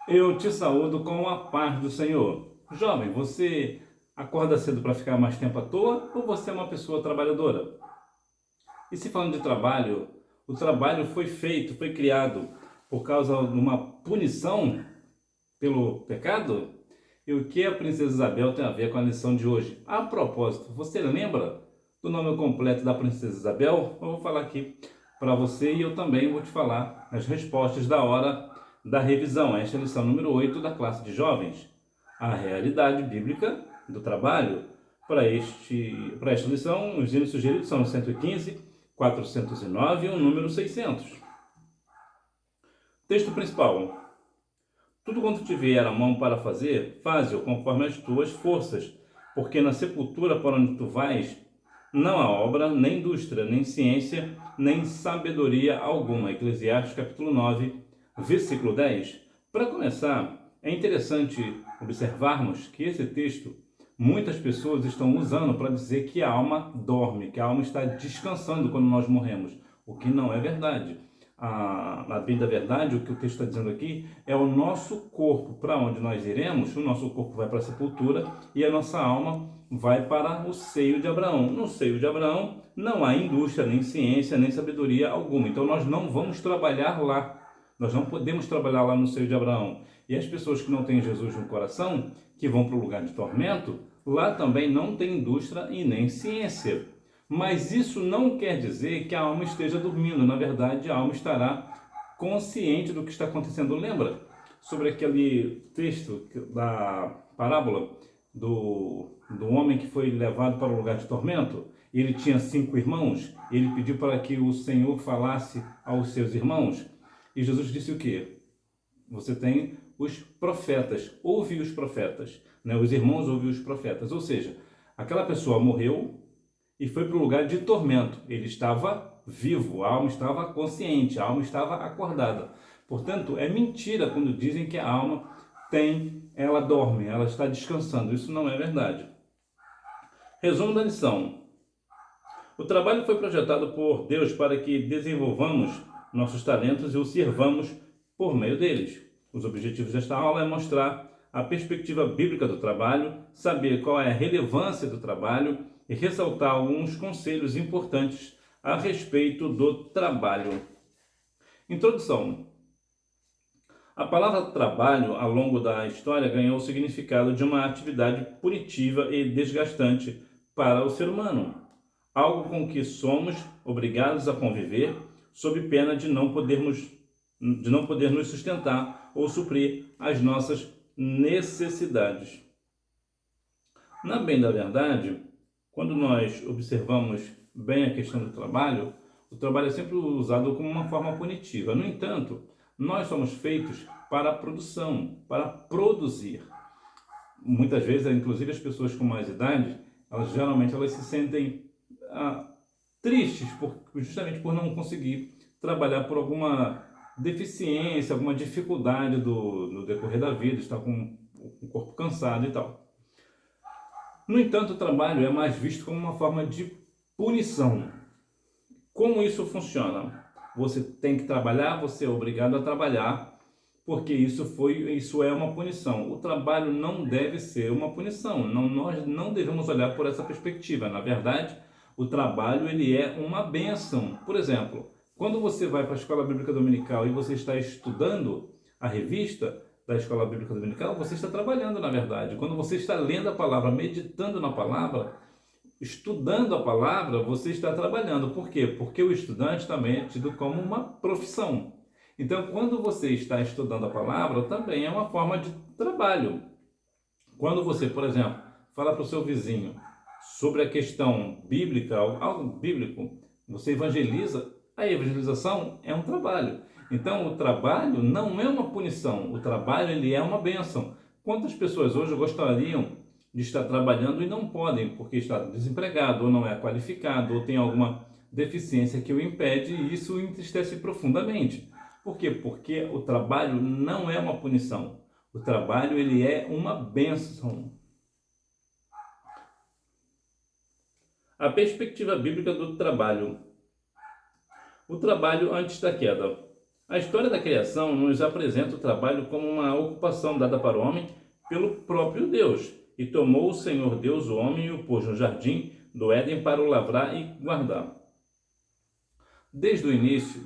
Eu te saúdo com a paz do Senhor. Jovem, você acorda cedo para ficar mais tempo à toa ou você é uma pessoa trabalhadora? E se falando de trabalho, o trabalho foi feito, foi criado por causa de uma punição pelo pecado? E o que a princesa Isabel tem a ver com a lição de hoje? A propósito, você lembra do nome completo da princesa Isabel? Eu vou falar aqui para você e eu também vou te falar as respostas da hora da revisão. Esta é a lição número 8 da classe de jovens. A realidade bíblica do trabalho. Para esta lição, os hinos sugeridos são o 115, 409 e o número 600. Texto principal. Tudo quanto te vier a mão para fazer, faze-o conforme as tuas forças, porque na sepultura por onde tu vais, não há obra, nem indústria, nem ciência, nem sabedoria alguma. Eclesiastes capítulo 9, versículo 10. Para começar, é interessante observarmos que esse texto muitas pessoas estão usando para dizer que a alma dorme, que a alma está descansando quando nós morremos, o que não é verdade. Na bem da verdade, o que o texto está dizendo aqui é o nosso corpo, para onde nós iremos, o nosso corpo vai para a sepultura e a nossa alma vai para o seio de Abraão. No seio de Abraão não há indústria, nem ciência, nem sabedoria alguma. Então nós não vamos trabalhar lá. Nós não podemos trabalhar lá no seio de Abraão. E as pessoas que não têm Jesus no coração, que vão para o lugar de tormento, lá também não tem indústria e nem ciência. Mas isso não quer dizer que a alma esteja dormindo. Na verdade, a alma estará consciente do que está acontecendo. Lembra sobre aquele texto da parábola do homem que foi levado para o lugar de tormento? Ele tinha 5 irmãos. Ele pediu para que o Senhor falasse aos seus irmãos. E Jesus disse o quê? Você tem os profetas, ouve os profetas, né? Os irmãos ouvem os profetas. Ou seja, aquela pessoa morreu e foi para o lugar de tormento. Ele estava vivo, a alma estava consciente, a alma estava acordada. Portanto, é mentira quando dizem que a alma ela dorme, ela está descansando. Isso não é verdade. Resumo da lição. O trabalho foi projetado por Deus para que desenvolvamos nossos talentos e o sirvamos por meio deles. Os objetivos desta aula é mostrar a perspectiva bíblica do trabalho, saber qual é a relevância do trabalho e ressaltar alguns conselhos importantes a respeito do trabalho. Introdução. A palavra trabalho, ao longo da história, ganhou o significado de uma atividade punitiva e desgastante para o ser humano, algo com que somos obrigados a conviver sob pena de não poder nos sustentar ou suprir as nossas necessidades. Na bem da verdade, quando nós observamos bem a questão do trabalho, o trabalho é sempre usado como uma forma punitiva. No entanto, nós somos feitos para a produção, para produzir. Muitas vezes, inclusive as pessoas com mais idade, elas se sentem tristes justamente por não conseguir trabalhar por alguma deficiência, alguma dificuldade no decorrer da vida, estar com o corpo cansado e tal. No entanto, o trabalho é mais visto como uma forma de punição. Como isso funciona? Você tem que trabalhar, você é obrigado a trabalhar, porque isso é uma punição. O trabalho não deve ser uma punição. Não, nós não devemos olhar por essa perspectiva. Na verdade, o trabalho ele é uma bênção. Por exemplo, quando você vai para a escola bíblica dominical e você está estudando a revista da escola bíblica dominical, você está trabalhando, na verdade. Quando você está lendo a palavra, meditando na palavra, estudando a palavra, você está trabalhando. Por quê? Porque o estudante também é tido como uma profissão. Então, quando você está estudando a palavra, também é uma forma de trabalho. Quando você, por exemplo, fala para o seu vizinho sobre a questão bíblica, algo bíblico, você evangeliza, a evangelização é um trabalho. Então, o trabalho não é uma punição, o trabalho ele é uma bênção. Quantas pessoas hoje gostariam de estar trabalhando e não podem, porque está desempregado, ou não é qualificado, ou tem alguma deficiência que o impede, e isso o entristece profundamente. Por quê? Porque o trabalho não é uma punição. O trabalho ele é uma bênção. A perspectiva bíblica do trabalho. O trabalho antes da queda. A história da criação nos apresenta o trabalho como uma ocupação dada para o homem pelo próprio Deus. E tomou o Senhor Deus o homem e o pôs no jardim do Éden para o lavrar e guardar. Desde o início,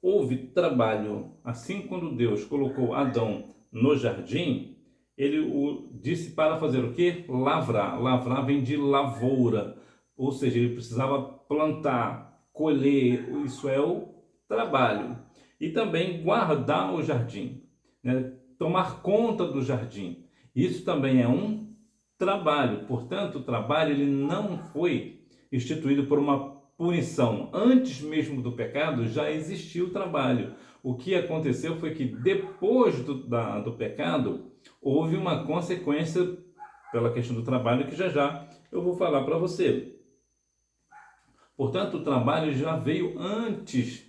houve trabalho. Assim, quando Deus colocou Adão no jardim, ele o disse para fazer o quê? Lavrar. Lavrar vem de lavoura, ou seja, ele precisava plantar, colher, isso é o trabalho. E também guardar o jardim, né? Tomar conta do jardim. Isso também é um trabalho. Portanto, o trabalho ele não foi instituído por uma punição. Antes mesmo do pecado já existia o trabalho. O que aconteceu foi que depois do pecado houve uma consequência pela questão do trabalho que já eu vou falar para você. Portanto, o trabalho já veio antes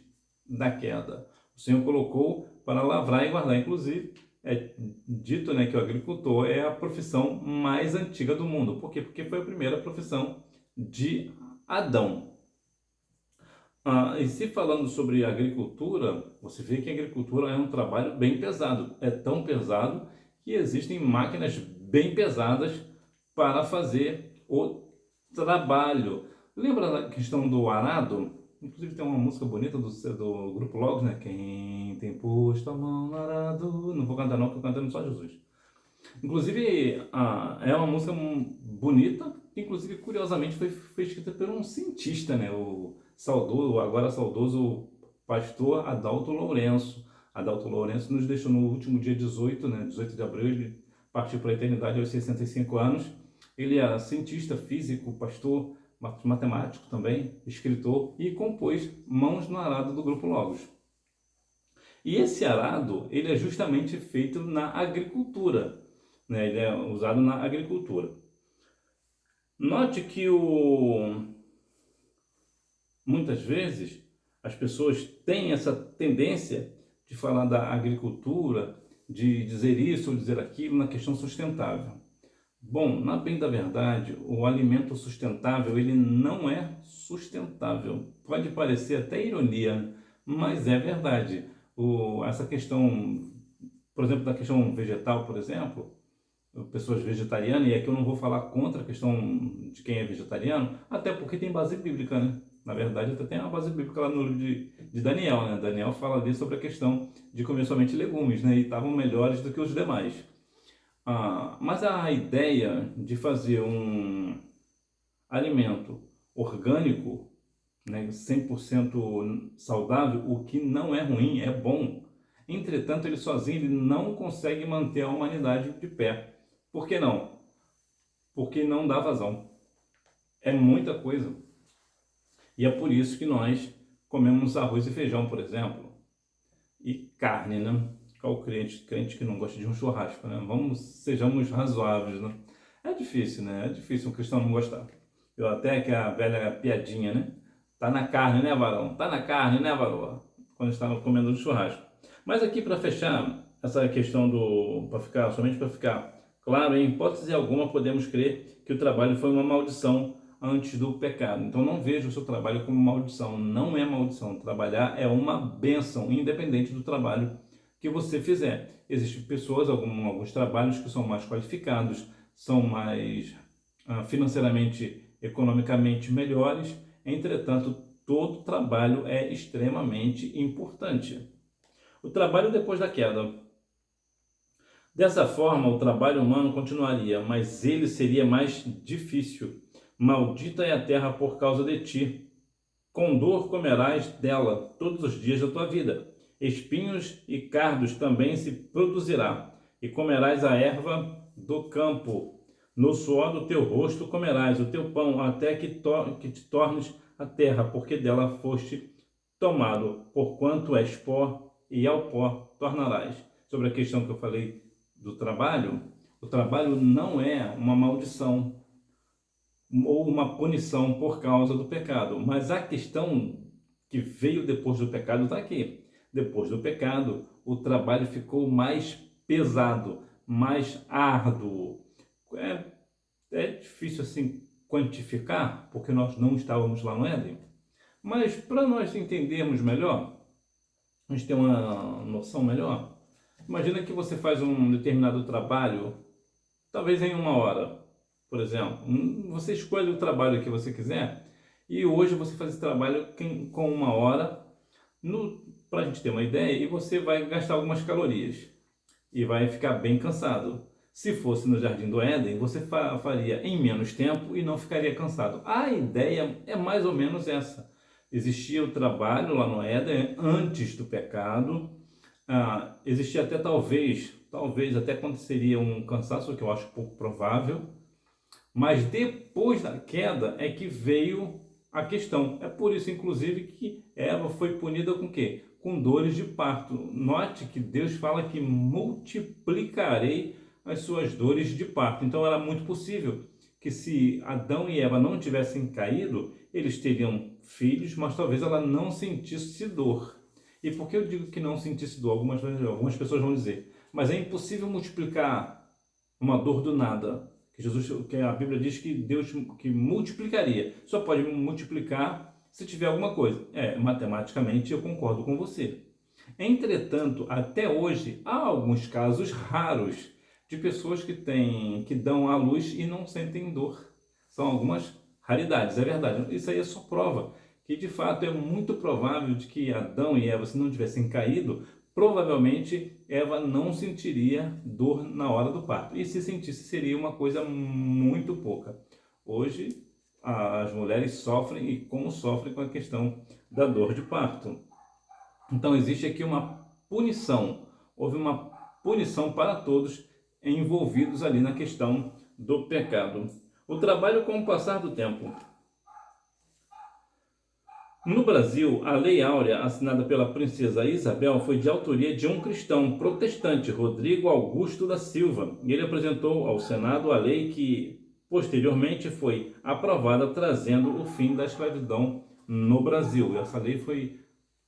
da queda. O Senhor colocou para lavrar e guardar. Inclusive, é dito, né, que o agricultor é a profissão mais antiga do mundo. Por quê? Porque foi a primeira profissão de Adão. E se falando sobre agricultura, você vê que a agricultura é um trabalho bem pesado. É tão pesado que existem máquinas bem pesadas para fazer o trabalho. Lembra da questão do arado? Inclusive tem uma música bonita do Grupo Logos, né? Quem tem posto a mão no arado. Não vou cantar não, porque eu cantando só Jesus. Inclusive, é uma música bonita, que inclusive, curiosamente, foi escrita por um cientista, né? Agora saudoso pastor Adalto Lourenço. Adalto Lourenço nos deixou no último dia 18, né? 18 de abril, ele partiu para a eternidade aos 65 anos. Ele era cientista, físico, pastor, matemático também, escritor e compôs Mãos no Arado do Grupo Logos. E esse arado, ele é justamente feito na agricultura, né? Ele é usado na agricultura. Note que muitas vezes as pessoas têm essa tendência de falar da agricultura, de dizer isso ou dizer aquilo na questão sustentável. Bom, na bem da verdade, o alimento sustentável ele não é sustentável. Pode parecer até ironia, mas é verdade. Essa questão, por exemplo, da questão vegetal, por exemplo, pessoas vegetarianas, e aqui eu não vou falar contra a questão de quem é vegetariano, até porque tem base bíblica, né? Na verdade, até tem uma base bíblica lá no livro de Daniel, né? Daniel fala ali sobre a questão de comer somente legumes, né? E estavam melhores do que os demais. Mas a ideia de fazer um alimento orgânico, né, 100% saudável, o que não é ruim, é bom. Entretanto, ele sozinho ele não consegue manter a humanidade de pé. Por que não? Porque não dá vazão. É muita coisa. E é por isso que nós comemos arroz e feijão, por exemplo, e carne, né? Qual o crente que não gosta de um churrasco, né? Sejamos razoáveis, né? É difícil, né? É difícil um cristão não gostar. Eu até que a velha piadinha, né? Tá na carne, né, varão? Tá na carne, né, varoa? Quando está comendo um churrasco. Mas aqui para fechar essa questão somente para ficar claro, em hipótese alguma podemos crer que o trabalho foi uma maldição antes do pecado. Então não veja o seu trabalho como maldição, não é maldição. Trabalhar é uma bênção, independente do trabalho que você fizer. Existem pessoas, alguns trabalhos que são mais qualificados, são mais financeiramente, economicamente melhores, entretanto, todo trabalho é extremamente importante. O trabalho depois da queda. Dessa forma, o trabalho humano continuaria, mas ele seria mais difícil. Maldita é a terra por causa de ti. Com dor comerás dela todos os dias da tua vida. Espinhos e cardos também se produzirá, e comerás a erva do campo. No suor do teu rosto comerás o teu pão, até que te tornes a terra, porque dela foste tomado, porquanto és pó, e ao pó tornarás. Sobre a questão que eu falei do trabalho, o trabalho não é uma maldição ou uma punição por causa do pecado, mas a questão que veio depois do pecado está aqui. Depois do pecado, o trabalho ficou mais pesado, mais árduo. É difícil assim quantificar, porque nós não estávamos lá no Éden, mas para nós entendermos melhor, a gente ter uma noção melhor. Imagina que você faz um determinado trabalho, talvez em 1 hora, por exemplo. Você escolhe o trabalho que você quiser e hoje você faz esse trabalho com 1 hora, para a gente ter uma ideia, e você vai gastar algumas calorias e vai ficar bem cansado. Se fosse no Jardim do Éden, você faria em menos tempo e não ficaria cansado. A ideia é mais ou menos essa. Existia o trabalho lá no Éden antes do pecado. Existia até talvez até aconteceria um cansaço, que eu acho pouco provável. Mas depois da queda é que veio a questão. É por isso, inclusive, que Eva foi punida com o quê? Com dores de parto. Note que Deus fala que multiplicarei as suas dores de parto. Então era muito possível que, se Adão e Eva não tivessem caído, eles teriam filhos, mas talvez ela não sentisse dor. E por que eu digo que não sentisse dor? Algumas pessoas vão dizer, mas é impossível multiplicar uma dor do nada. Que a Bíblia diz que Deus que multiplicaria. Só pode multiplicar se tiver alguma coisa. Matematicamente eu concordo com você. Entretanto, até hoje há alguns casos raros de pessoas que dão à luz e não sentem dor. São algumas raridades, é verdade. Isso aí é só prova que de fato é muito provável de que Adão e Eva, se não tivessem caído, provavelmente Eva não sentiria dor na hora do parto. E se sentisse, seria uma coisa muito pouca. Hoje, as mulheres sofrem, e como sofrem com a questão da dor de parto. Então, existe aqui uma punição. Houve uma punição para todos envolvidos ali na questão do pecado. O trabalho com o passar do tempo. No Brasil, a Lei Áurea, assinada pela princesa Isabel, foi de autoria de um cristão protestante, Rodrigo Augusto da Silva. Ele apresentou ao Senado a lei que, posteriormente, foi aprovada, trazendo o fim da escravidão no Brasil. Essa lei foi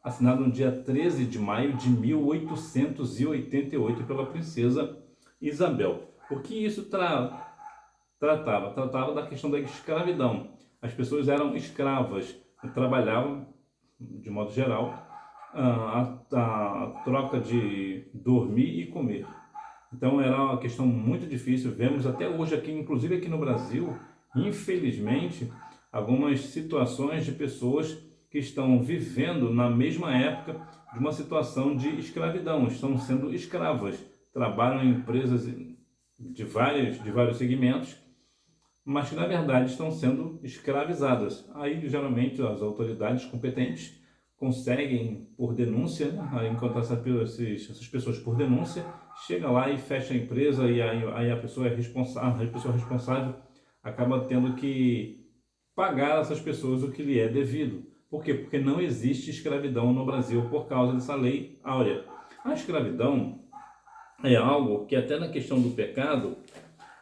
assinada no dia 13 de maio de 1888 pela princesa Isabel. O que isso tratava? Tratava da questão da escravidão. As pessoas eram escravas, trabalhavam, de modo geral, a troca de dormir e comer. Então era uma questão muito difícil. Vemos até hoje aqui, inclusive aqui no Brasil, infelizmente, algumas situações de pessoas que estão vivendo na mesma época de uma situação de escravidão, estão sendo escravas, trabalham em empresas de vários segmentos, mas que na verdade estão sendo escravizadas. Aí geralmente as autoridades competentes conseguem, por denúncia, né, encontrar essas pessoas por denúncia, chega lá e fecha a empresa, e aí a pessoa responsável acaba tendo que pagar essas pessoas o que lhe é devido. Por quê? Porque não existe escravidão no Brasil por causa dessa lei áurea. A escravidão é algo que até na questão do pecado,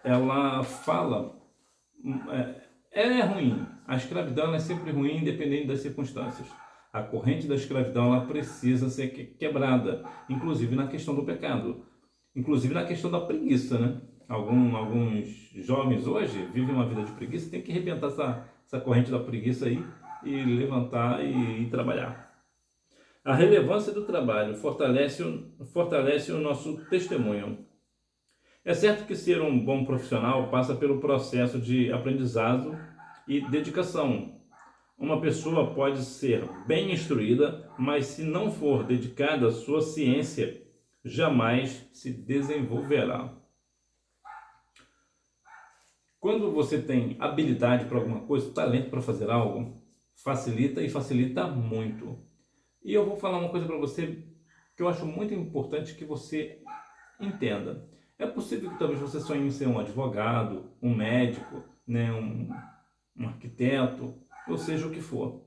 ela fala, é ruim. A escravidão é sempre ruim, independente das circunstâncias. A corrente da escravidão ela precisa ser quebrada, inclusive na questão do pecado, inclusive na questão da preguiça, né? Alguns jovens hoje vivem uma vida de preguiça, tem que arrebentar essa corrente da preguiça aí e levantar e trabalhar. A relevância do trabalho fortalece o nosso testemunho. É certo que ser um bom profissional passa pelo processo de aprendizado e dedicação. Uma pessoa pode ser bem instruída, mas se não for dedicada à sua ciência, jamais se desenvolverá. Quando você tem habilidade para alguma coisa, talento para fazer algo, facilita e facilita muito. E eu vou falar uma coisa para você que eu acho muito importante que você entenda. É possível que talvez você sonhe em ser um advogado, um médico, né, um arquiteto, ou seja o que for.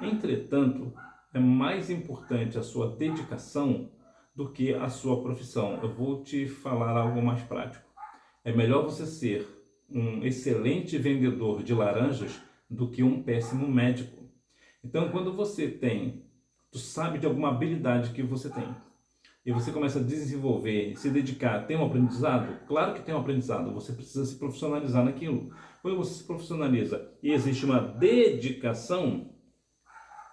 Entretanto, é mais importante a sua dedicação do que a sua profissão. Eu vou te falar algo mais prático. É melhor você ser um excelente vendedor de laranjas do que um péssimo médico. Então, quando tu sabe de alguma habilidade que você tem, e você começa a desenvolver, se dedicar, tem um aprendizado? Claro que tem um aprendizado, você precisa se profissionalizar naquilo. Quando você se profissionaliza e existe uma dedicação,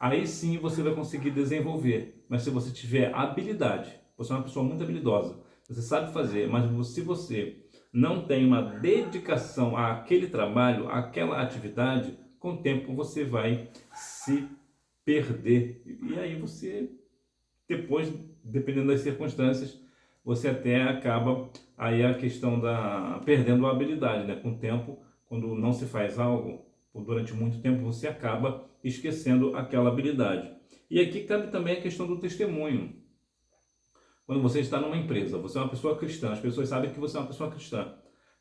aí sim você vai conseguir desenvolver. mas se você tiver habilidade, você é uma pessoa muito habilidosa, você sabe fazer, mas se você não tem uma dedicação àquele trabalho, àquela atividade, com o tempo você vai se perder. E aí você, depois, dependendo das circunstâncias, você até acaba aí a questão da perdendo a habilidade, né? Com o tempo, quando não se faz algo durante muito tempo, você acaba esquecendo aquela habilidade. E aqui cabe também a questão do testemunho. Quando você está numa empresa, você é uma pessoa cristã, as pessoas sabem que você é uma pessoa cristã,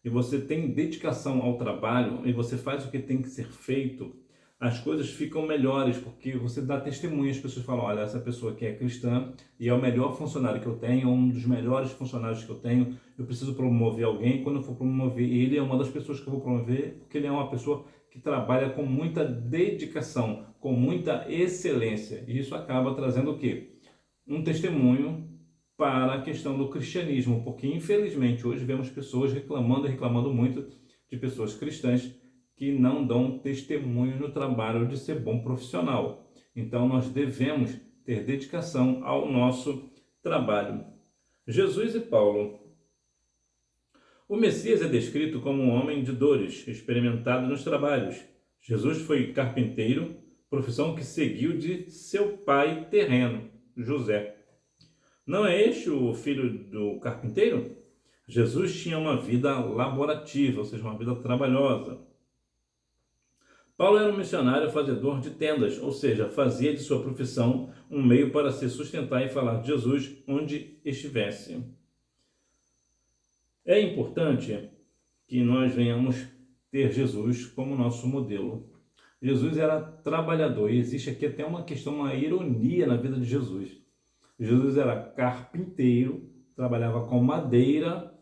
e você tem dedicação ao trabalho, e você faz o que tem que ser feito, as coisas ficam melhores, porque você dá testemunho, as pessoas falam, olha, essa pessoa aqui é cristã, e é o melhor funcionário que eu tenho, é um dos melhores funcionários que eu tenho, eu preciso promover alguém, quando eu for promover ele, é uma das pessoas que eu vou promover, porque ele é uma pessoa que trabalha com muita dedicação, com muita excelência, e isso acaba trazendo o quê? Um testemunho para a questão do cristianismo, porque infelizmente hoje vemos pessoas reclamando e reclamando muito de pessoas cristãs que não dão testemunho no trabalho de ser bom profissional. Então nós devemos ter dedicação ao nosso trabalho. Jesus e Paulo. O Messias é descrito como um homem de dores, experimentado nos trabalhos. Jesus foi carpinteiro, profissão que seguiu de seu pai terreno, José. Não é este o filho do carpinteiro? Jesus tinha uma vida laborativa, ou seja, uma vida trabalhosa. Paulo era um missionário fazedor de tendas, ou seja, fazia de sua profissão um meio para se sustentar e falar de Jesus onde estivesse. É importante que nós venhamos ter Jesus como nosso modelo. Jesus era trabalhador, e existe aqui até uma questão, uma ironia na vida de Jesus. Jesus era carpinteiro, trabalhava com madeira,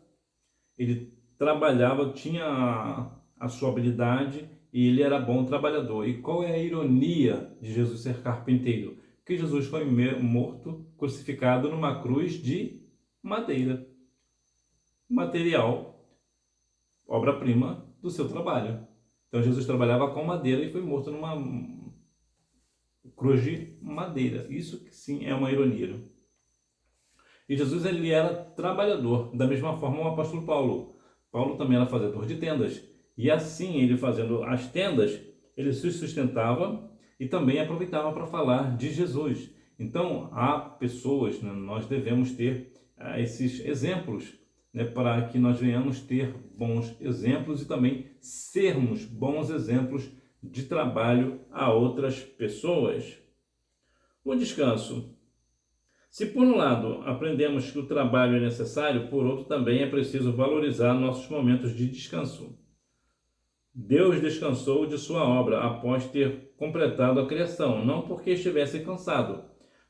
ele trabalhava, tinha a sua habilidade e ele era bom trabalhador. E qual é a ironia de Jesus ser carpinteiro? Que Jesus foi morto, crucificado numa cruz de madeira, material, obra-prima do seu trabalho. Então Jesus trabalhava com madeira e foi morto numa cruz de madeira. Isso que sim é uma ironia. E Jesus ele era trabalhador, da mesma forma o apóstolo Paulo. Paulo também era fazedor de tendas. E assim, ele fazendo as tendas, ele se sustentava e também aproveitava para falar de Jesus. Então, há pessoas, né, nós devemos ter esses exemplos, né, para que nós venhamos ter bons exemplos e também sermos bons exemplos de trabalho a outras pessoas. O descanso. Se por um lado aprendemos que o trabalho é necessário, por outro também é preciso valorizar nossos momentos de descanso. Deus descansou de sua obra após ter completado a criação, não porque estivesse cansado,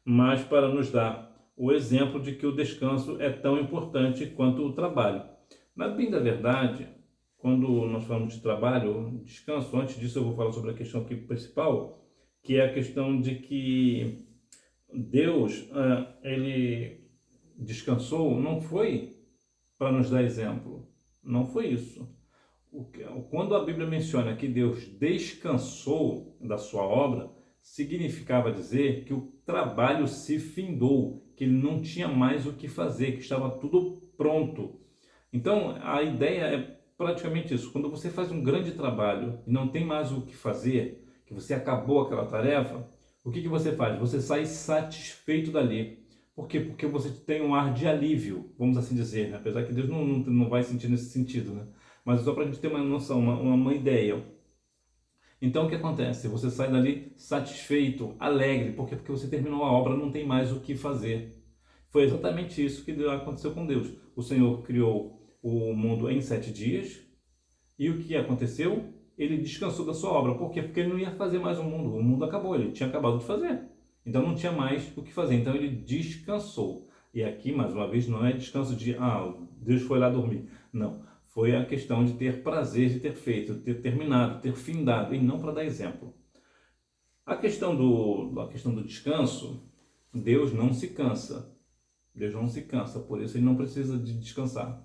mas para nos dar o exemplo de que o descanso é tão importante quanto o trabalho. Na bem da verdade, quando nós falamos de trabalho, descanso, antes disso eu vou falar sobre a questão aqui principal, que é a questão de que Deus, ele descansou, não foi para nos dar exemplo, não foi isso. Quando a Bíblia menciona que Deus descansou da sua obra, significava dizer que o trabalho se findou, que ele não tinha mais o que fazer, que estava tudo pronto. Então, a ideia é praticamente isso. Quando você faz um grande trabalho e não tem mais o que fazer, que você acabou aquela tarefa, o que você faz? Você sai satisfeito dali. Por quê? Porque você tem um ar de alívio, vamos assim dizer, né? Apesar que Deus não vai sentir nesse sentido, né? Mas só para a gente ter uma noção, uma ideia. Então o que acontece? Você sai dali satisfeito, alegre. Por quê? Porque você terminou a obra, não tem mais o que fazer. Foi exatamente isso que aconteceu com Deus. O Senhor criou o mundo em 7 dias. E o que aconteceu? Ele descansou da sua obra. Por quê? Porque ele não ia fazer mais o mundo. O mundo acabou, ele tinha acabado de fazer. Então não tinha mais o que fazer. Então ele descansou. E aqui, mais uma vez, não é descanso de, Deus foi lá dormir. Não. Foi a questão de ter prazer de ter feito, de ter terminado, ter findado, e não para dar exemplo. A questão do descanso, Deus não se cansa. Deus não se cansa, por isso ele não precisa de descansar.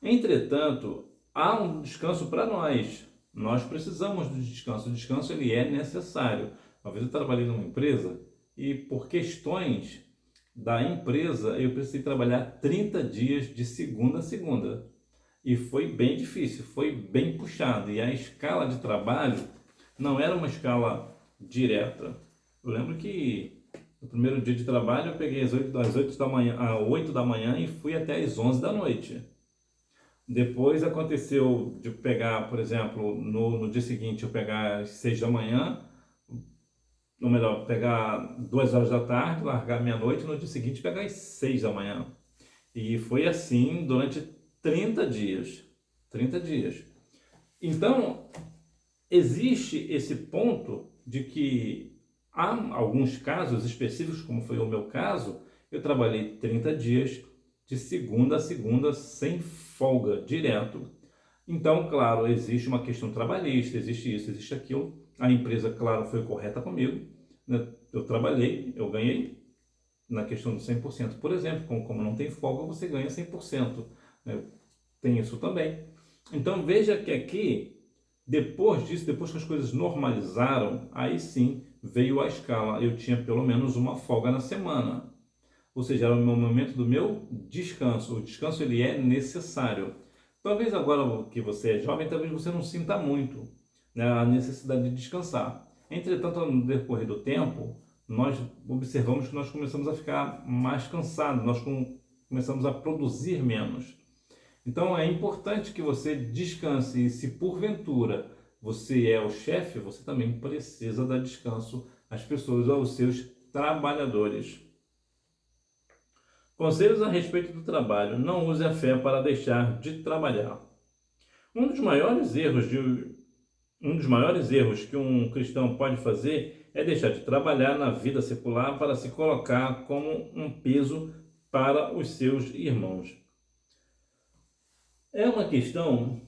Entretanto, há um descanso para nós. Nós precisamos do descanso. O descanso ele é necessário. Uma vez eu trabalhei numa empresa e por questões da empresa eu precisei trabalhar 30 dias de segunda a segunda. E foi bem difícil, foi bem puxado. E a escala de trabalho não era uma escala direta. Eu lembro que no primeiro dia de trabalho eu peguei das 8 da manhã, às 8 da manhã e fui até às 11 da noite. Depois aconteceu de pegar, por exemplo, no dia seguinte eu pegar às 6 da manhã, ou melhor, pegar 2 horas da tarde, largar meia-noite, no dia seguinte pegar às 6 da manhã. E foi assim durante 30 dias. 30 dias. Então, existe esse ponto de que há alguns casos específicos, como foi o meu caso, eu trabalhei 30 dias de segunda a segunda sem folga, direto. Então, claro, existe uma questão trabalhista, existe isso, existe aquilo. A empresa, claro, foi correta comigo, né? Eu trabalhei, eu ganhei na questão do 100%, por exemplo, como não tem folga, você ganha 100%, né? Tem isso também. Então, veja que aqui, depois disso, depois que as coisas normalizaram, aí sim veio a escala. Eu tinha pelo menos uma folga na semana. Ou seja, era o meu momento do meu descanso. O descanso ele é necessário. Talvez agora que você é jovem, talvez você não sinta muito, né, a necessidade de descansar. Entretanto, no decorrer do tempo, nós observamos que nós começamos a ficar mais cansados, começamos a produzir menos. Então é importante que você descanse e se porventura você é o chefe, você também precisa dar descanso às pessoas, aos seus trabalhadores. Conselhos a respeito do trabalho. Não use a fé para deixar de trabalhar. Um dos maiores erros que um cristão pode fazer é deixar de trabalhar na vida secular para se colocar como um peso para os seus irmãos. É uma questão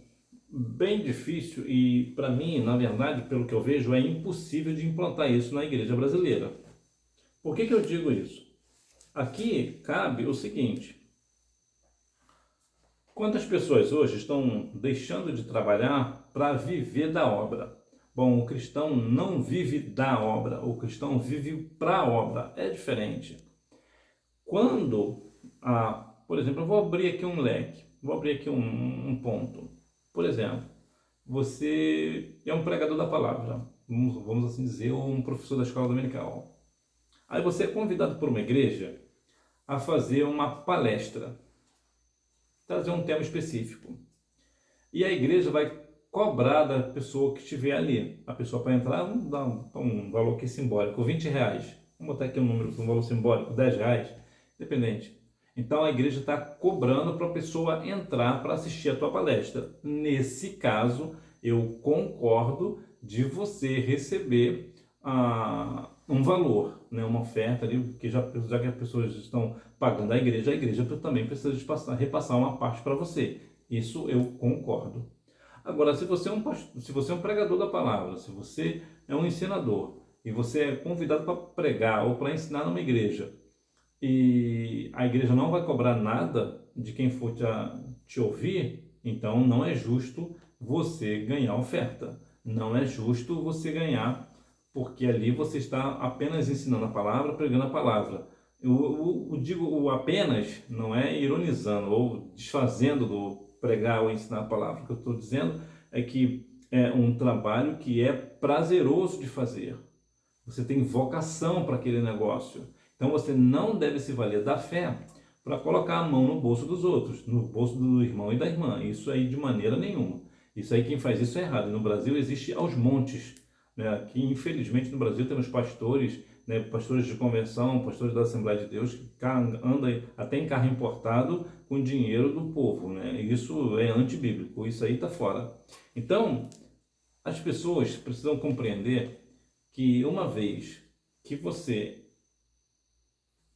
bem difícil e, para mim, na verdade, pelo que eu vejo, é impossível de implantar isso na igreja brasileira. Por que eu digo isso? Aqui cabe o seguinte: quantas pessoas hoje estão deixando de trabalhar para viver da obra? Bom, o cristão não vive da obra, o cristão vive para a obra, é diferente. Por exemplo, eu vou abrir aqui um leque, vou abrir aqui um ponto. Por exemplo, você é um pregador da palavra, vamos assim dizer, ou um professor da escola dominical. Aí você é convidado por uma igreja a fazer uma palestra, trazer um tema específico. E a igreja vai cobrar da pessoa que estiver ali. A pessoa para entrar, vamos dar um valor aqui simbólico, R$ 20. Vamos botar aqui um número, um valor simbólico, R$ 10, independente. Então a igreja está cobrando para a pessoa entrar para assistir a tua palestra. Nesse caso, eu concordo de você receber um valor, né, uma oferta ali, porque já que as pessoas estão pagando a igreja também precisa repassar uma parte para você. Isso eu concordo. Agora, se você é um pregador da palavra, se você é um ensinador e você é convidado para pregar ou para ensinar numa igreja e a igreja não vai cobrar nada de quem for te ouvir, então não é justo você ganhar oferta. Não é justo você ganhar, porque ali você está apenas ensinando a palavra, pregando a palavra. Eu digo o apenas não é ironizando ou desfazendo do pregar ou ensinar a palavra. O que eu estou dizendo é que é um trabalho que é prazeroso de fazer. Você tem vocação para aquele negócio. Então você não deve se valer da fé para colocar a mão no bolso dos outros, no bolso do irmão e da irmã. Isso aí de maneira nenhuma. Isso aí quem faz isso é errado. E no Brasil existe aos montes, né? Aqui, infelizmente, no Brasil temos pastores, né? Pastores de convenção, pastores da Assembleia de Deus, que andam até em carro importado com dinheiro do povo, né? Isso é antibíblico, isso aí está fora. Então, as pessoas precisam compreender que uma vez que você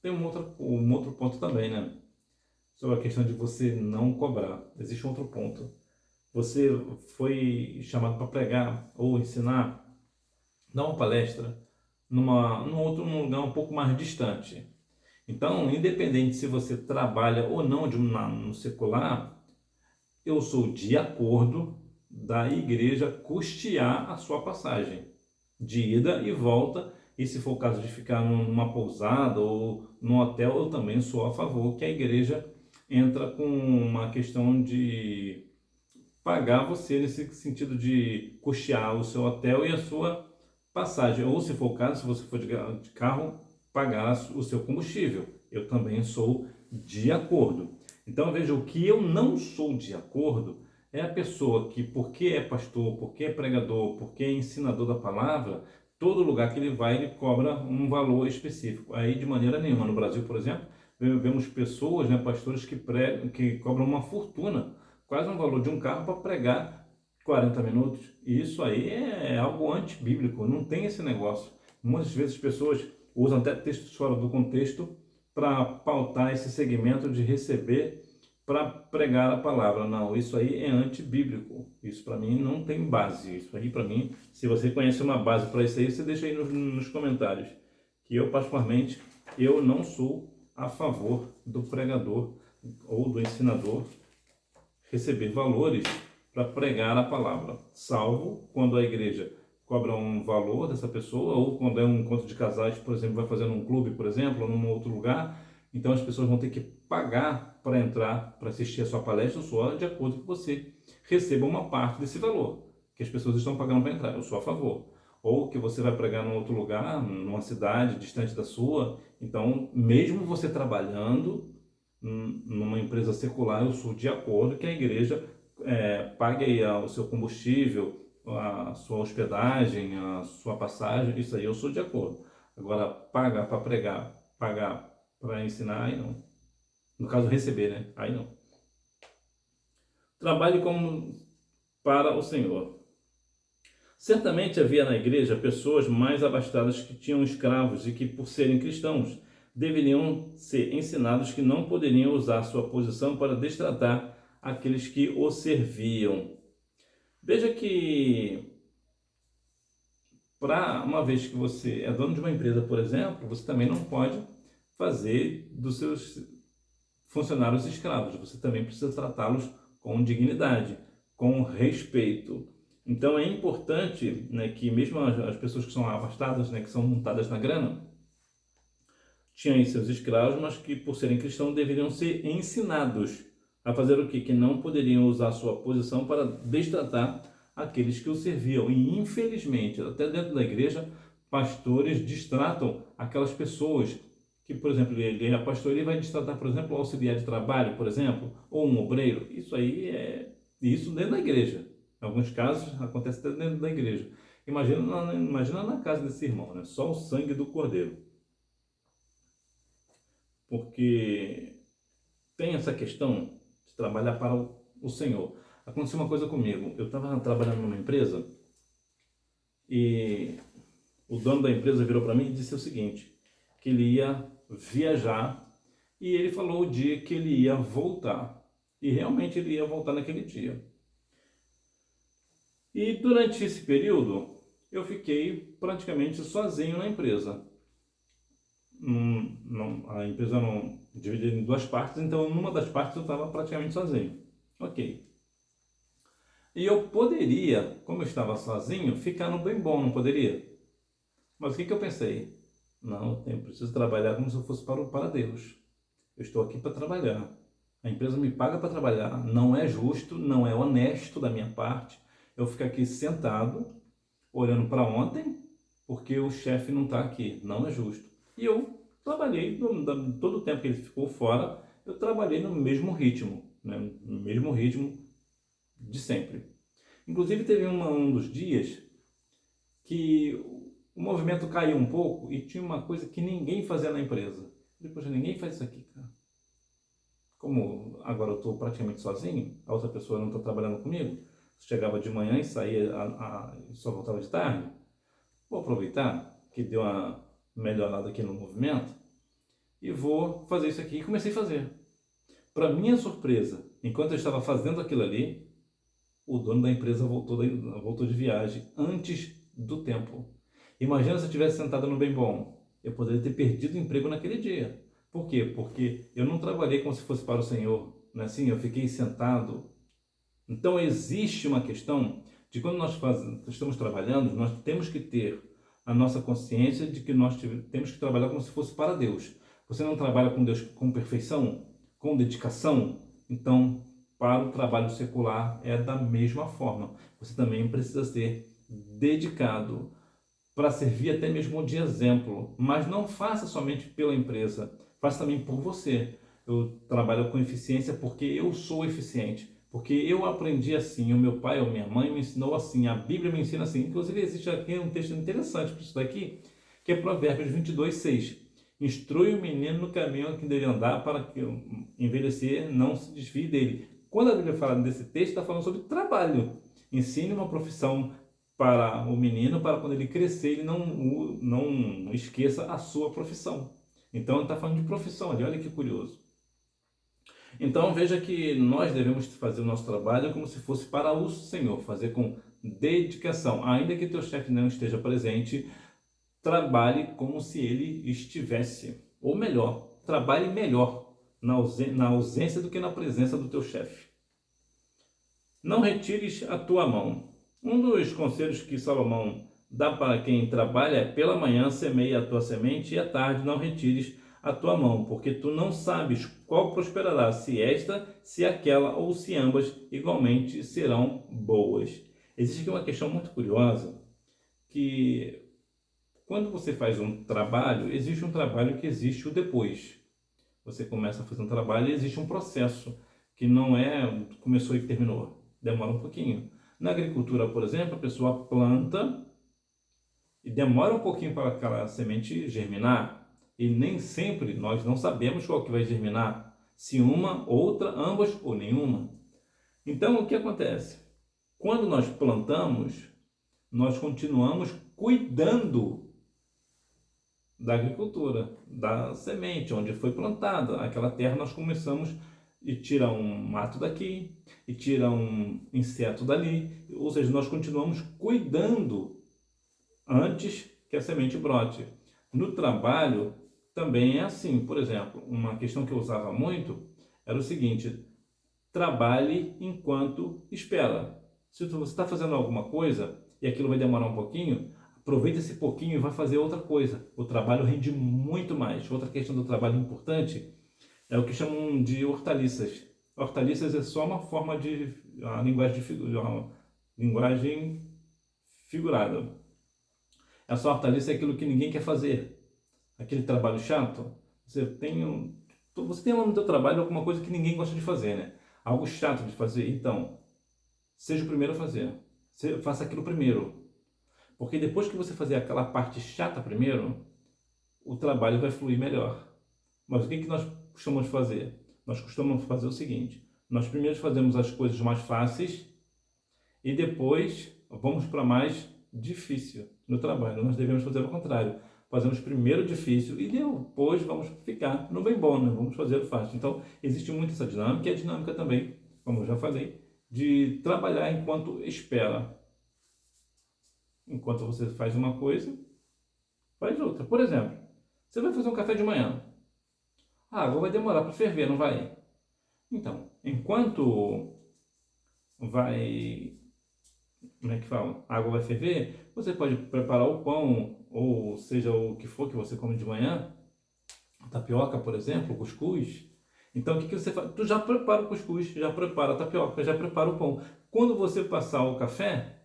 tem um outro ponto também, né? Sobre a questão de você não cobrar. Existe um outro ponto. Você foi chamado para pregar ou ensinar, dar uma palestra num lugar um pouco mais distante. Então, independente se você trabalha ou não no secular, eu sou de acordo da igreja custear a sua passagem de ida e volta E se for o caso de ficar numa pousada ou num hotel, eu também sou a favor que a igreja entra com uma questão de pagar você nesse sentido de custear o seu hotel e a sua passagem. Ou se for o caso, se você for de carro, pagar o seu combustível. Eu também sou de acordo. Então veja, o que eu não sou de acordo é a pessoa que, porque é pastor, porque é pregador, porque é ensinador da palavra, todo lugar que ele vai, ele cobra um valor específico. Aí, de maneira nenhuma. No Brasil, por exemplo, vemos pessoas, né, pastores que cobram uma fortuna, quase um valor de um carro para pregar 40 minutos. E isso aí é algo antibíblico, não tem esse negócio. Muitas vezes as pessoas usam até textos fora do contexto para pautar esse segmento de receber para pregar a palavra. Não, isso aí é antibíblico. Isso para mim não tem base. Isso aí para mim, se você conhece uma base para isso aí, você deixa aí nos comentários. Que eu, particularmente, eu não sou a favor do pregador ou do ensinador receber valores para pregar a palavra, salvo quando a igreja cobra um valor dessa pessoa, ou quando é um encontro de casais, por exemplo, vai fazer num clube, por exemplo, ou num outro lugar, então as pessoas vão ter que pagar para entrar, para assistir a sua palestra, só de acordo com que você receba uma parte desse valor, que as pessoas estão pagando para entrar, eu sou a favor. Ou que você vai pregar num outro lugar, numa cidade distante da sua, então, mesmo você trabalhando numa empresa secular, eu sou de acordo que a igreja pague aí o seu combustível, a sua hospedagem, a sua passagem, isso aí eu sou de acordo. Agora, pagar para pregar, pagar para ensinar, aí não. No caso, receber, né? Aí não. Trabalhe como para o Senhor. Certamente havia na igreja pessoas mais abastadas que tinham escravos e que, por serem cristãos, deveriam ser ensinados que não poderiam usar sua posição para destratar aqueles que o serviam. Veja que, uma vez que você é dono de uma empresa, por exemplo, você também não pode fazer dos seus funcionários escravos. Você também precisa tratá-los com dignidade, com respeito. Então é importante, né, que mesmo as pessoas que são abastadas, né, que são montadas na grana, tinham aí seus escravos, mas que por serem cristãos deveriam ser ensinados a fazer o quê? Que não poderiam usar sua posição para destratar aqueles que o serviam. E infelizmente, até dentro da igreja, pastores destratam aquelas pessoas que, por exemplo, ele é pastor, ele vai destratar, por exemplo, o auxiliar de trabalho, por exemplo, ou um obreiro. Isso aí isso dentro da igreja. Em alguns casos acontece até dentro da igreja. Imagina na casa desse irmão, né? Só o sangue do cordeiro. Porque tem essa questão de trabalhar para o Senhor. Aconteceu uma coisa comigo. Eu estava trabalhando numa empresa e o dono da empresa virou para mim e disse o seguinte, que ele ia viajar e ele falou o dia que ele ia voltar. E realmente ele ia voltar naquele dia. E durante esse período, eu fiquei praticamente sozinho na empresa. A empresa não dividida em duas partes, então numa das partes eu estava praticamente sozinho. Ok. E eu poderia, como eu estava sozinho, ficar no bem bom, não poderia? Mas o que eu pensei? Não, eu preciso trabalhar como se eu fosse para Deus. Eu estou aqui para trabalhar. A empresa me paga para trabalhar. Não é justo, não é honesto da minha parte eu ficar aqui sentado, olhando para ontem, porque o chefe não está aqui. Não é justo. E eu trabalhei, todo o tempo que ele ficou fora, eu trabalhei no mesmo ritmo, né? No mesmo ritmo de sempre. Inclusive teve um dos dias que o movimento caiu um pouco e tinha uma coisa que ninguém fazia na empresa. Depois ninguém faz isso aqui, cara. Como agora eu estou praticamente sozinho, a outra pessoa não está trabalhando comigo, chegava de manhã e saía, só voltava de tarde, vou aproveitar que deu uma melhorada aqui no movimento e vou fazer isso aqui. E comecei a fazer. Para minha surpresa, enquanto eu estava fazendo aquilo ali, o dono da empresa voltou de viagem antes do tempo. Imagina se eu tivesse sentado no bem bom. Eu poderia ter perdido o emprego naquele dia. Por quê? Porque eu não trabalhei como se fosse para o Senhor. Não é assim? Eu fiquei sentado. Então existe uma questão de quando nós estamos trabalhando, nós temos que ter a nossa consciência de que nós temos que trabalhar como se fosse para Deus. Você não trabalha com Deus com perfeição, com dedicação? Então, para o trabalho secular é da mesma forma. Você também precisa ser dedicado para servir até mesmo de exemplo. Mas não faça somente pela empresa, faça também por você. Eu trabalho com eficiência porque eu sou eficiente. Porque eu aprendi assim, o meu pai ou minha mãe me ensinou assim, a Bíblia me ensina assim. Inclusive existe aqui um texto interessante para isso daqui, que é Provérbios 22:6. Instrui o menino no caminho que deve andar para que envelhecer não se desvie dele. Quando a Bíblia fala desse texto, está falando sobre trabalho. Ensine uma profissão para o menino, para quando ele crescer, ele não esqueça a sua profissão. Então ele está falando de profissão ali, olha que curioso. Então veja que nós devemos fazer o nosso trabalho como se fosse para o Senhor, fazer com dedicação. Ainda que teu chefe não esteja presente, trabalhe como se ele estivesse. Ou melhor, trabalhe melhor na ausência do que na presença do teu chefe. Não retires a tua mão. Um dos conselhos que Salomão dá para quem trabalha é: pela manhã semeia a tua semente e à tarde não retires a tua mão, porque tu não sabes qual prosperará, se esta, se aquela ou se ambas igualmente serão boas. Existe aqui uma questão muito curiosa, que quando você faz um trabalho, existe um trabalho que existe o depois. Você começa a fazer um trabalho e existe um processo, que não é começou e terminou. Demora um pouquinho. Na agricultura, por exemplo, a pessoa planta e demora um pouquinho para aquela semente germinar. E nem sempre nós não sabemos qual que vai germinar. Se uma, outra, ambas ou nenhuma. Então, o que acontece? Quando nós plantamos, nós continuamos cuidando da agricultura, da semente, onde foi plantada. Aquela terra nós começamos e tira um mato daqui, e tira um inseto dali. Ou seja, nós continuamos cuidando antes que a semente brote. No trabalho também é assim. Por exemplo, uma questão que eu usava muito era o seguinte: trabalhe enquanto espera. Se você está fazendo alguma coisa e aquilo vai demorar um pouquinho, aproveita esse pouquinho e vai fazer outra coisa. O trabalho rende muito mais. Outra questão do trabalho importante é o que chamam de hortaliças. Hortaliças é só uma forma de uma linguagem figurada. Essa hortaliça é aquilo que ninguém quer fazer. Aquele trabalho chato. Você tem lá no seu trabalho alguma coisa que ninguém gosta de fazer, né? Algo chato de fazer. Então, seja o primeiro a fazer. Faça aquilo primeiro. Porque depois que você fazer aquela parte chata primeiro, o trabalho vai fluir melhor. Mas o que nós costumamos fazer? Nós costumamos fazer o seguinte: nós primeiro fazemos as coisas mais fáceis e depois vamos para mais difícil no trabalho. Nós devemos fazer o contrário. Fazemos primeiro o difícil e depois vamos ficar no bem bom, né? Vamos fazer o fácil. Então, existe muito essa dinâmica e a dinâmica também, como eu já falei, de trabalhar enquanto espera. Enquanto você faz uma coisa, faz outra. Por exemplo, você vai fazer um café de manhã. A água vai demorar para ferver, não vai? Então, enquanto vai, como é que fala? A água vai ferver, você pode preparar o pão, ou seja o que for que você come de manhã, tapioca, por exemplo, cuscuz. Então, o que você faz? Tu já prepara o cuscuz, já prepara a tapioca, já prepara o pão. Quando você passar o café,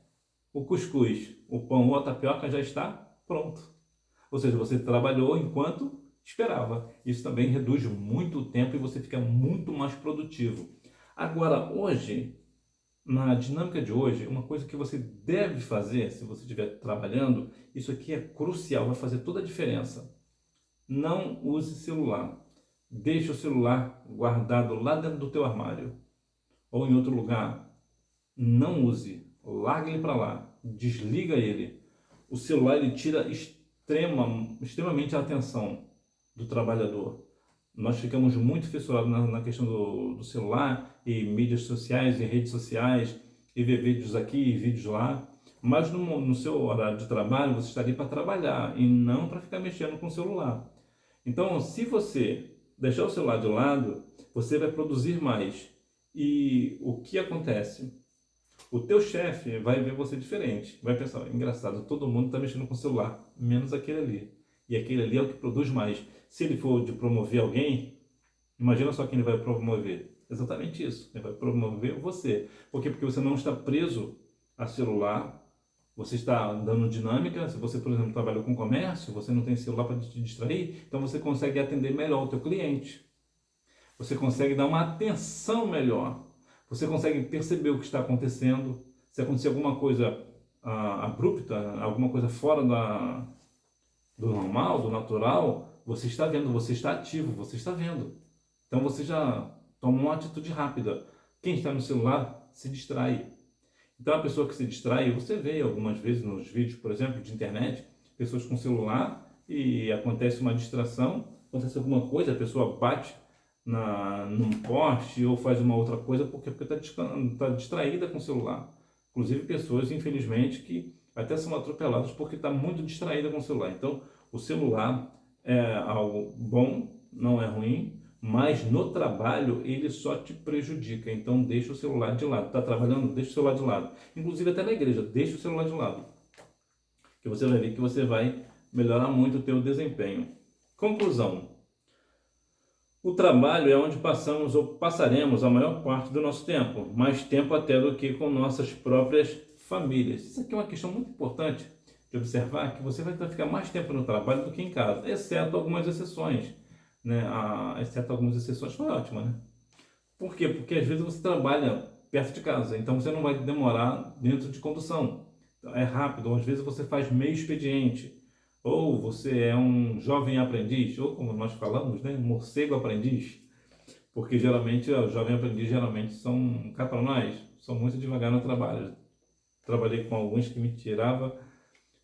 o cuscuz, o pão ou a tapioca já está pronto. Ou seja, você trabalhou enquanto esperava. Isso também reduz muito o tempo e você fica muito mais produtivo. Agora, hoje, na dinâmica de hoje, uma coisa que você deve fazer, se você estiver trabalhando, isso aqui é crucial, vai fazer toda a diferença. Não use celular. Deixe o celular guardado lá dentro do teu armário ou em outro lugar. Não use. Larga ele para lá. Desliga ele. O celular ele tira extremamente a atenção do trabalhador. Nós ficamos muito fissurados na questão do celular e mídias sociais e redes sociais e ver vídeos aqui e vídeos lá. Mas no seu horário de trabalho você está ali para trabalhar e não para ficar mexendo com o celular. Então, se você deixar o celular de lado, você vai produzir mais. E o que acontece? O teu chefe vai ver você diferente, vai pensar, engraçado, todo mundo está mexendo com o celular, menos aquele ali. E aquele ali é o que produz mais. Se ele for de promover alguém, imagina só quem ele vai promover. Exatamente isso, ele vai promover você. Por quê? Porque você não está preso a celular, você está dando dinâmica. Se você, por exemplo, trabalha com comércio, você não tem celular para te distrair, então você consegue atender melhor o teu cliente. Você consegue dar uma atenção melhor. Você consegue perceber o que está acontecendo. Se acontecer alguma coisa abrupta, alguma coisa fora do normal, do natural, você está vendo, você está ativo, você está vendo. Então você já toma uma atitude rápida. Quem está no celular se distrai. Então a pessoa que se distrai, você vê algumas vezes nos vídeos, por exemplo, de internet, pessoas com celular e acontece uma distração, acontece alguma coisa, a pessoa bate num poste ou faz uma outra coisa porque está distraída com o celular. Inclusive pessoas, infelizmente, que até são atropeladas porque está muito distraída com o celular. Então, o celular é algo bom, não é ruim, mas no trabalho ele só te prejudica. Então, deixa o celular de lado. Está trabalhando? Deixa o celular de lado. Inclusive até na igreja, deixa o celular de lado. Que você vai ver que você vai melhorar muito o teu desempenho. Conclusão. O trabalho é onde passamos ou passaremos a maior parte do nosso tempo, mais tempo até do que com nossas próprias famílias. Isso aqui é uma questão muito importante de observar, que você vai ficar mais tempo no trabalho do que em casa, exceto algumas exceções, né? Exceto algumas exceções foi ótima, né? Por quê? Porque às vezes você trabalha perto de casa, então você não vai demorar dentro de condução. É rápido, ou às vezes você faz meio expediente, ou você é um jovem aprendiz, ou como nós falamos, né, morcego aprendiz, porque geralmente o jovem aprendiz geralmente são catronais, são muito devagar no trabalho. Trabalhei com alguns que me tirava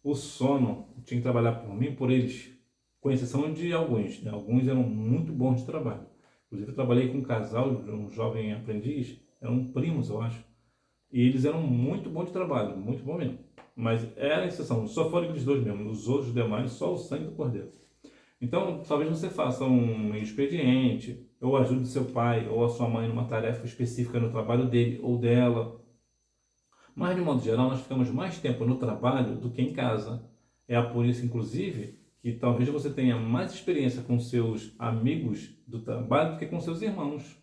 o sono, tinha que trabalhar por mim, por eles, com exceção de alguns, né? Alguns eram muito bons de trabalho. Inclusive eu trabalhei com um casal de um jovem aprendiz, eram primos, eu acho, e eles eram muito bons de trabalho, muito bom mesmo. Mas era a exceção, só foram eles dois mesmo, os outros demais, só o sangue do cordeiro. Então, talvez você faça um expediente, ou ajude seu pai ou a sua mãe numa tarefa específica no trabalho dele ou dela. Mas, de modo geral, nós ficamos mais tempo no trabalho do que em casa. É por isso, inclusive, que talvez você tenha mais experiência com seus amigos do trabalho do que com seus irmãos.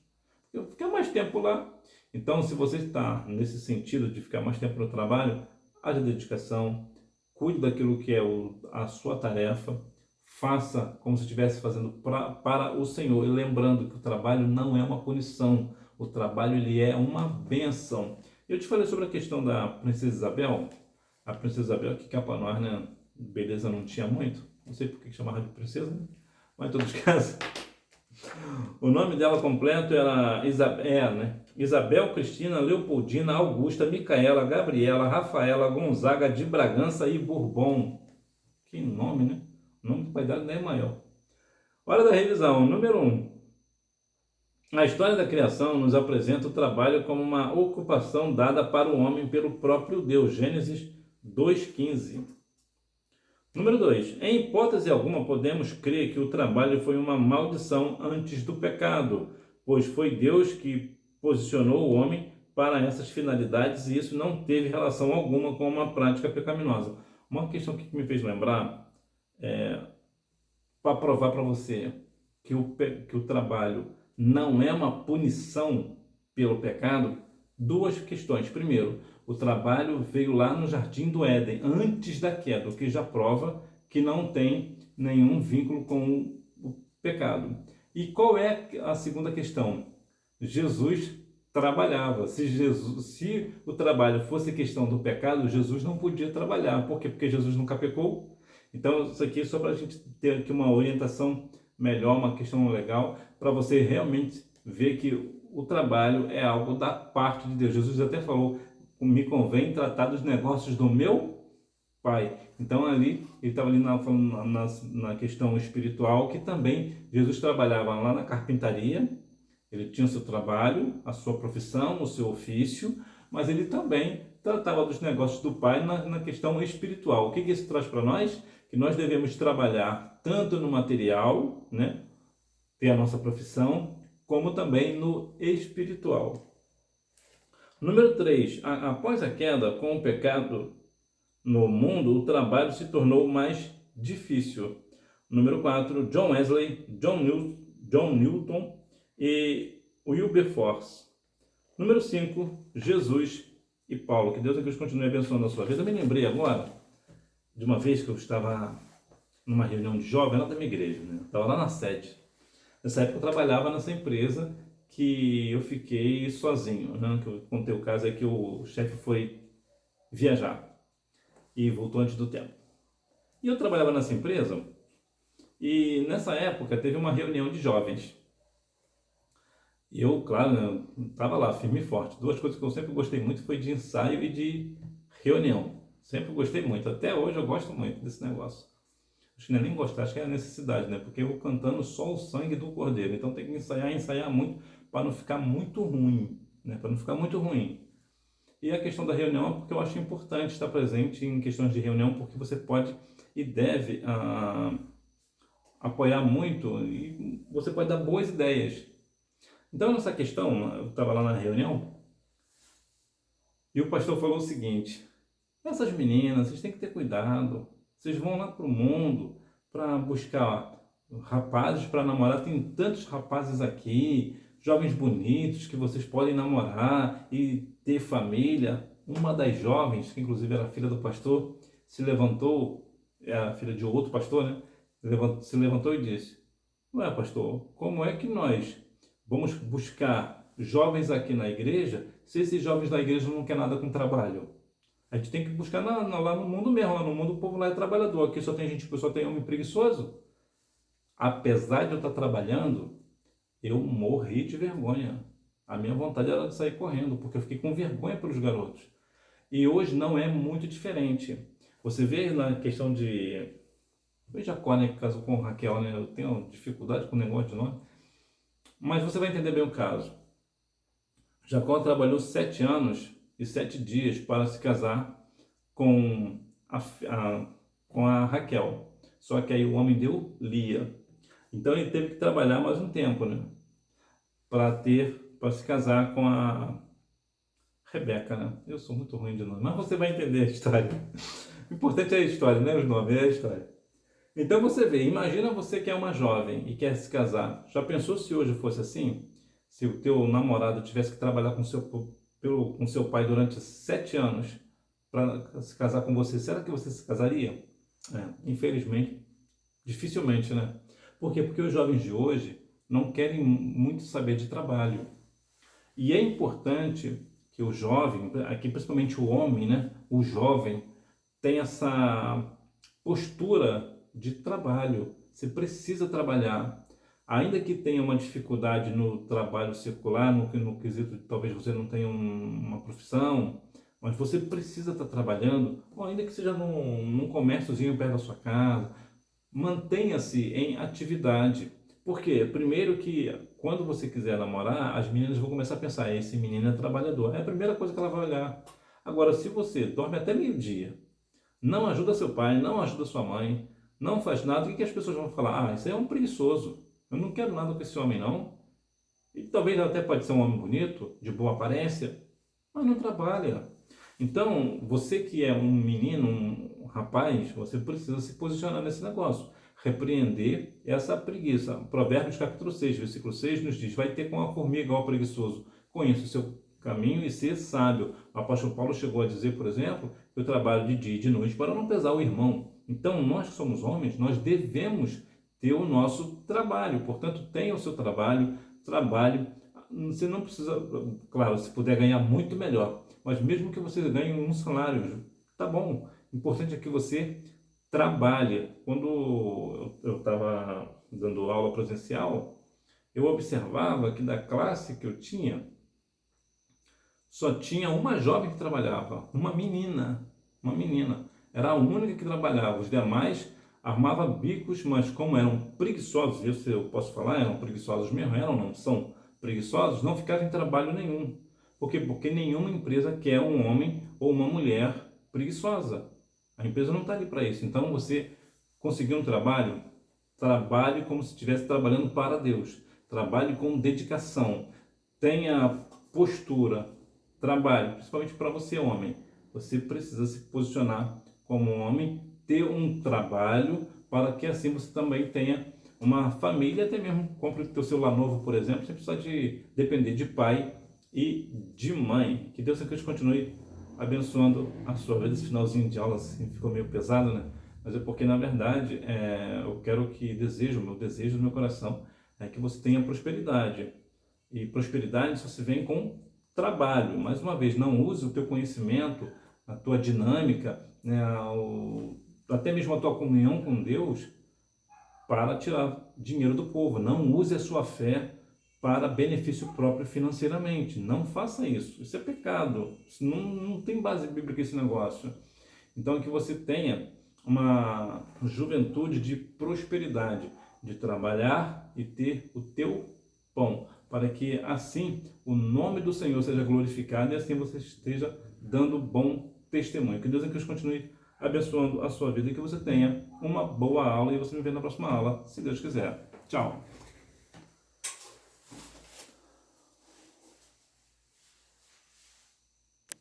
Porque fica mais tempo lá. Então, se você está nesse sentido de ficar mais tempo no trabalho, haja dedicação, cuide daquilo que é a sua tarefa, faça como se estivesse fazendo para o Senhor. E lembrando que o trabalho não é uma punição, o trabalho ele é uma bênção. Eu te falei sobre a questão da princesa Isabel. A princesa Isabel, que cá para nós, né, beleza não tinha muito. Não sei por que chamava de princesa, né? Mas em todos os casos. O nome dela completo era Isabel, né? Isabel Cristina Leopoldina Augusta Micaela Gabriela Rafaela Gonzaga de Bragança e Bourbon. Que nome, né? O nome do pai dela nem é maior. Hora da revisão. Número 1. A história da criação nos apresenta o trabalho como uma ocupação dada para o homem pelo próprio Deus. Gênesis 2,15. Número 2. Em hipótese alguma podemos crer que o trabalho foi uma maldição antes do pecado, pois foi Deus que posicionou o homem para essas finalidades e isso não teve relação alguma com uma prática pecaminosa. Uma questão que me fez lembrar, para provar para você que o trabalho não é uma punição pelo pecado, duas questões. Primeiro, o trabalho veio lá no Jardim do Éden, antes da queda, o que já prova que não tem nenhum vínculo com o pecado. E qual é a segunda questão? Jesus trabalhava. Se o trabalho fosse questão do pecado, Jesus não podia trabalhar. Por quê? Porque Jesus nunca pecou. Então, isso aqui é só para a gente ter aqui uma orientação melhor, uma questão legal, para você realmente ver que o trabalho é algo da parte de Deus. Jesus até falou, me convém tratar dos negócios do meu Pai. Então ali, ele estava ali na questão espiritual, que também Jesus trabalhava lá na carpintaria, ele tinha o seu trabalho, a sua profissão, o seu ofício, mas ele também tratava dos negócios do Pai na questão espiritual. O que isso traz para nós? Que nós devemos trabalhar tanto no material, né, ter a nossa profissão, como também no espiritual. Número 3. Após a queda, com o pecado no mundo, o trabalho se tornou mais difícil. Número 4. John Wesley, John Newton e Wilberforce. Número 5. Jesus e Paulo. Que Deus e Cristo continue abençoando a sua vida. Eu me lembrei agora de uma vez que eu estava numa reunião de jovens lá da minha igreja, né? Eu estava lá na sede. Nessa época eu trabalhava nessa empresa que eu fiquei sozinho, né? Que eu contei o caso é que o chefe foi viajar e voltou antes do tempo. E eu trabalhava nessa empresa e nessa época teve uma reunião de jovens. E eu, claro, né, estava lá firme e forte. Duas coisas que eu sempre gostei muito foi de ensaio e de reunião. Sempre gostei muito. Até hoje eu gosto muito desse negócio. Acho que não é nem gostar, acho que é a necessidade, né? Porque eu vou cantando só o sangue do cordeiro. Então tem que ensaiar muito para não ficar muito ruim, né? Para não ficar muito ruim. E a questão da reunião é porque eu acho importante estar presente em questões de reunião, porque você pode e deve apoiar muito e você pode dar boas ideias. Então nessa questão, eu estava lá na reunião e o pastor falou o seguinte: essas meninas, vocês têm que ter cuidado. Vocês vão lá para o mundo para buscar rapazes para namorar. Tem tantos rapazes aqui, jovens bonitos que vocês podem namorar e ter família. Uma das jovens, que inclusive era filha do pastor, se levantou, é a filha de outro pastor, né? Se levantou e disse: ué, pastor, como é que nós vamos buscar jovens aqui na igreja se esses jovens da igreja não querem nada com trabalho? A gente tem que buscar lá no mundo mesmo. Lá no mundo o povo lá é trabalhador. Aqui só tem gente, só tem homem preguiçoso. Apesar de eu estar trabalhando, eu morri de vergonha. A minha vontade era de sair correndo, porque eu fiquei com vergonha pelos garotos. E hoje não é muito diferente. Você vê na questão de... O Jacó, né, que casou com Raquel, né? Eu tenho dificuldade com o negócio de nome. Mas você vai entender bem o caso. Jacó trabalhou 7 anos e 7 dias para se casar com com a Raquel. Só que aí o homem deu Lia. Então ele teve que trabalhar mais um tempo, né? Para se casar com a Rebeca, né? Eu sou muito ruim de nome, mas você vai entender a história. O importante é a história, não é os nomes, é a história. Então você vê, imagina você que é uma jovem e quer se casar. Já pensou se hoje fosse assim? Se o teu namorado tivesse que trabalhar com seu pai durante 7 anos para se casar com você, será que você se casaria? Infelizmente, dificilmente, né? Por quê? Porque os jovens de hoje não querem muito saber de trabalho. E é importante que o jovem, aqui principalmente o homem, né? O jovem, tenha essa postura de trabalho. Você precisa trabalhar. Ainda que tenha uma dificuldade no trabalho secular, no quesito de talvez você não tenha uma profissão, mas você precisa estar trabalhando, ou ainda que seja num comérciozinho perto da sua casa, mantenha-se em atividade. Por quê? Primeiro que quando você quiser namorar, as meninas vão começar a pensar, esse menino é trabalhador. É a primeira coisa que ela vai olhar. Agora, se você dorme até meio-dia, não ajuda seu pai, não ajuda sua mãe, não faz nada, o que as pessoas vão falar? Ah, isso aí é um preguiçoso. Eu não quero nada com esse homem, não. E talvez até pode ser um homem bonito, de boa aparência, mas não trabalha. Então, você que é um menino, um rapaz, você precisa se posicionar nesse negócio. Repreender essa preguiça. Provérbios capítulo 6, versículo 6 nos diz: vai ter com a formiga ao preguiçoso. Conheça o seu caminho e ser sábio. O apóstolo Paulo chegou a dizer, por exemplo, que eu trabalho de dia e de noite para não pesar o irmão. Então, nós que somos homens, nós devemos ter o nosso trabalho. Portanto, tenha o seu trabalho, trabalhe. Você não precisa, claro, se puder ganhar muito melhor, mas mesmo que você ganhe um salário, tá bom. O importante é que você trabalhe. Quando eu estava dando aula presencial, eu observava que da classe que eu tinha, só tinha uma jovem que trabalhava, uma menina, uma menina. Era a única que trabalhava. Os demais armavam bicos, mas como eram preguiçosos, isso eu posso falar, eram preguiçosos mesmo, eram, não são preguiçosos, não ficavam em trabalho nenhum. Por quê? Porque nenhuma empresa quer um homem ou uma mulher preguiçosa. A empresa não está ali para isso. Então, você conseguir um trabalho, trabalhe como se estivesse trabalhando para Deus. Trabalhe com dedicação. Tenha postura. trabalho, principalmente para você, homem. Você precisa se posicionar como homem, ter um trabalho, para que assim você também tenha uma família, até mesmo compre o teu celular novo, por exemplo, sem precisar de depender de pai e de mãe. Que Deus continue abençoando a sua vida. Esse finalzinho de aula assim, ficou meio pesado, né? Mas é porque, na verdade, eu quero que o meu desejo do meu coração é que você tenha prosperidade. E prosperidade só se vem com trabalho. Mais uma vez, não use o teu conhecimento, a tua dinâmica, né, até mesmo a tua comunhão com Deus para tirar dinheiro do povo. Não use a sua fé para benefício próprio financeiramente. Não faça isso. Isso é pecado. Isso não tem base bíblica esse negócio. Então, que você tenha uma juventude de prosperidade, de trabalhar e ter o teu pão, para que assim o nome do Senhor seja glorificado e assim você esteja dando bom testemunho. Que Deus em Cristo continue abençoando a sua vida e que você tenha uma boa aula e você me vê na próxima aula, se Deus quiser. Tchau!